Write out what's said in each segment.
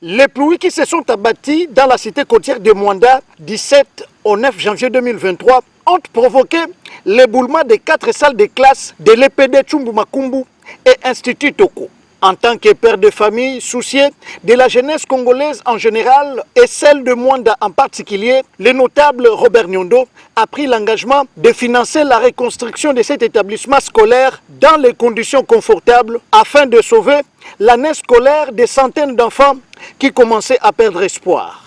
Les pluies qui se sont abattues dans la cité côtière de Mwanda du 7 au 9 janvier 2023 ont provoqué l'éboulement des 4 salles de classe de l'EPD Tchumbu Makumbu et Institut Toko. En tant que père de famille soucié de la jeunesse congolaise en général et celle de Mwanda en particulier, le notable Robert Nyondo a pris l'engagement de financer la reconstruction de cet établissement scolaire dans les conditions confortables afin de sauver l'année scolaire des centaines d'enfants qui commençaient à perdre espoir.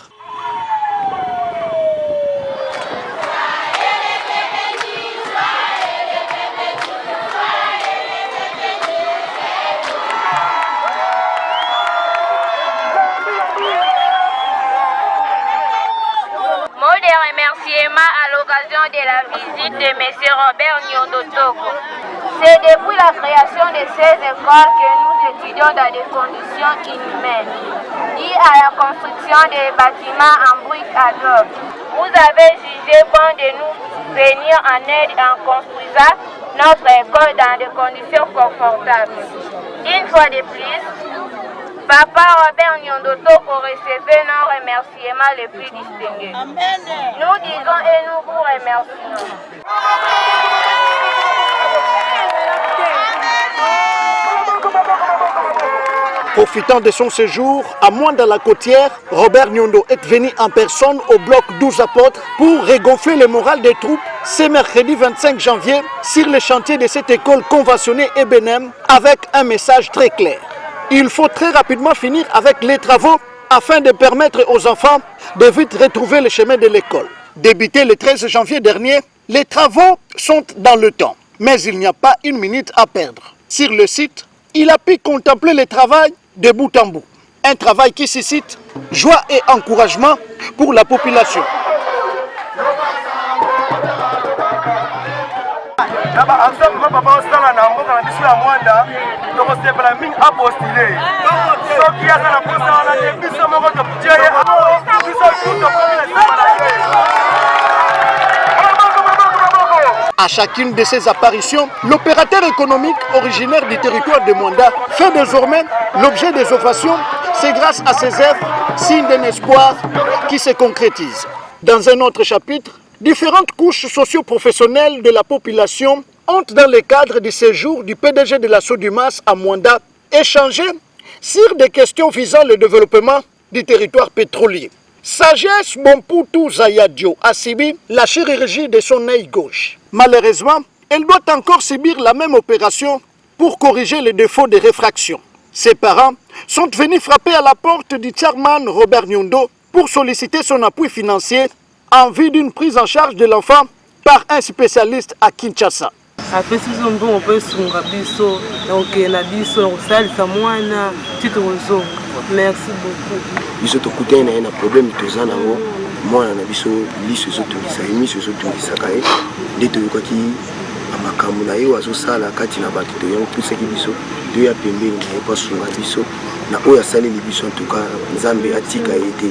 Remerciements à l'occasion de la visite de M. Robert Nyondo Toko. C'est depuis la création de ces écoles que nous étudions dans des conditions inhumaines, liées à la construction des bâtiments en briques à blocs. Vous avez jugé bon de nous venir en aide en construisant notre école dans des conditions confortables. Une fois de plus, Papa Robert Nyondo Toko recevait nos remerciements les plus distingués. Amen. Nous disons et nous vous remercions. Profitant de son séjour à Mwanda la côtière, Robert Nyondo est venu en personne au bloc 12 apôtres pour régonfler le moral des troupes ce mercredi 25 janvier sur le chantier de cette école conventionnée Ebenem avec un message très clair. Il faut très rapidement finir avec les travaux afin de permettre aux enfants de vite retrouver le chemin de l'école. Débuté le 13 janvier dernier, les travaux sont dans le temps, mais il n'y a pas une minute à perdre. Sur le site, il a pu contempler le travail de bout en bout. Un travail qui suscite joie et encouragement pour la population. À chacune de ces apparitions, l'opérateur économique originaire du territoire de Mwanda fait désormais l'objet des ovations. C'est grâce à ces œuvres, signe d'un espoir qui se concrétise. Dans un autre chapitre, différentes couches socio-professionnelles de la population ont, dans le cadre du séjour du PDG de la Sodimas à Mwanda, échangé sur des questions visant le développement du territoire pétrolier. Sagesse Bompoutou Zayadio a subi la chirurgie de son œil gauche. Malheureusement, elle doit encore subir la même opération pour corriger les défauts de réfraction. Ses parents sont venus frapper à la porte du chairman Robert Nyondo pour solliciter son appui financier en vue d'une prise en charge de l'enfant par un spécialiste à Kinshasa. Merci beaucoup. Biso tokutana na ina problème tozana ngo mwana na biso liso ezotungisa emiso ezotungisa kae ndeto yokoki amakambo na yo azosala kati na bato to yango pusaki biso to ya pembeni na epasunga biso na oyo asaleli biso ntuka nzambe atika ete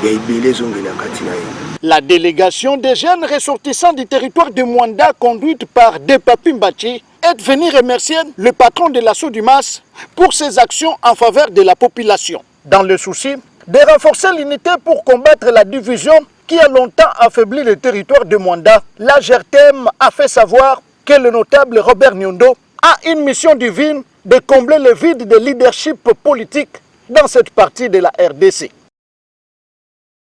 ya ibele zongela kati na ye. La délégation des jeunes ressortissants du territoire de Mwanda conduite par Depapi Mbachi est venue remercier le patron de la Sodimas pour ses actions en faveur de la population. Dans le souci de renforcer l'unité pour combattre la division qui a longtemps affaibli le territoire de Mwanda, la GERTEM a fait savoir que le notable Robert Nyondo a une mission divine de combler le vide de leadership politique dans cette partie de la RDC.